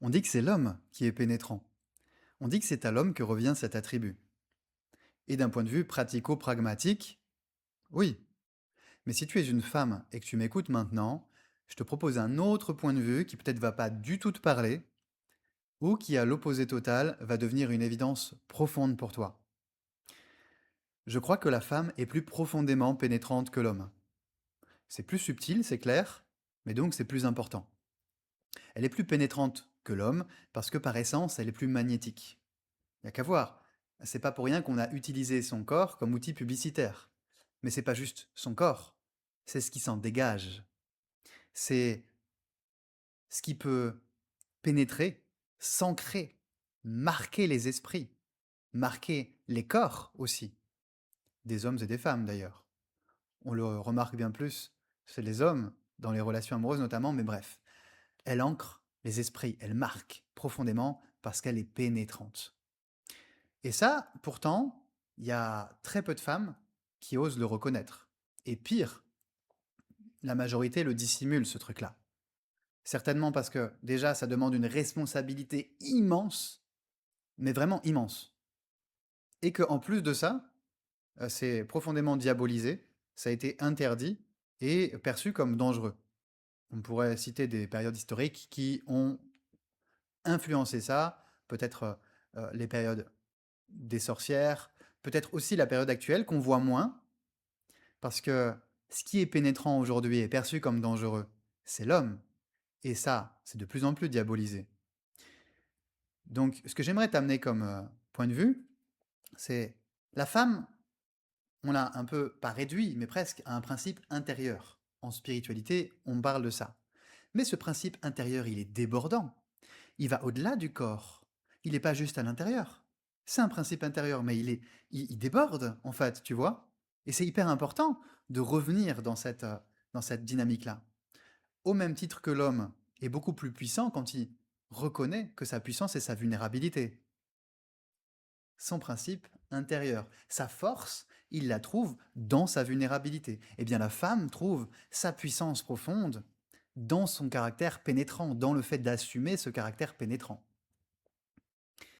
On dit que c'est l'homme qui est pénétrant. On dit que c'est à l'homme que revient cet attribut. Et d'un point de vue pratico-pragmatique, oui. Mais si tu es une femme et que tu m'écoutes maintenant, je te propose un autre point de vue qui peut-être va pas du tout te parler, ou qui à l'opposé total va devenir une évidence profonde pour toi. Je crois que la femme est plus profondément pénétrante que l'homme. C'est plus subtil, c'est clair, mais donc c'est plus important. Elle est plus pénétrante que l'homme parce que par essence, elle est plus magnétique. Il n'y a qu'à voir. C'est pas pour rien qu'on a utilisé son corps comme outil publicitaire. Mais c'est pas juste son corps, c'est ce qui s'en dégage. C'est ce qui peut pénétrer, s'ancrer, marquer les esprits, marquer les corps aussi, des hommes et des femmes d'ailleurs. On le remarque bien plus chez les hommes, dans les relations amoureuses notamment, mais bref. Elle ancre les esprits, elle marque profondément parce qu'elle est pénétrante. Et ça, pourtant, il y a très peu de femmes qui osent le reconnaître. Et pire, la majorité le dissimule, ce truc-là. Certainement parce que déjà, ça demande une responsabilité immense, mais vraiment immense. Et qu'en plus de ça, c'est profondément diabolisé, ça a été interdit et perçu comme dangereux. On pourrait citer des périodes historiques qui ont influencé ça, peut-être les périodes des sorcières, peut-être aussi la période actuelle qu'on voit moins, parce que ce qui est pénétrant aujourd'hui est perçu comme dangereux, c'est l'homme. Et ça, c'est de plus en plus diabolisé. Donc, ce que j'aimerais t'amener comme point de vue, c'est la femme, on l'a un peu, pas réduit, mais presque à un principe intérieur. En spiritualité, on parle de ça. Mais ce principe intérieur, il est débordant. Il va au-delà du corps. Il n'est pas juste à l'intérieur. C'est un principe intérieur, mais il déborde, en fait, tu vois. Et c'est hyper important de revenir dans cette dynamique-là. Au même titre que l'homme est beaucoup plus puissant quand il reconnaît que sa puissance est sa vulnérabilité. Son principe intérieur. Sa force, il la trouve dans sa vulnérabilité. Eh bien, la femme trouve sa puissance profonde dans son caractère pénétrant, dans le fait d'assumer ce caractère pénétrant.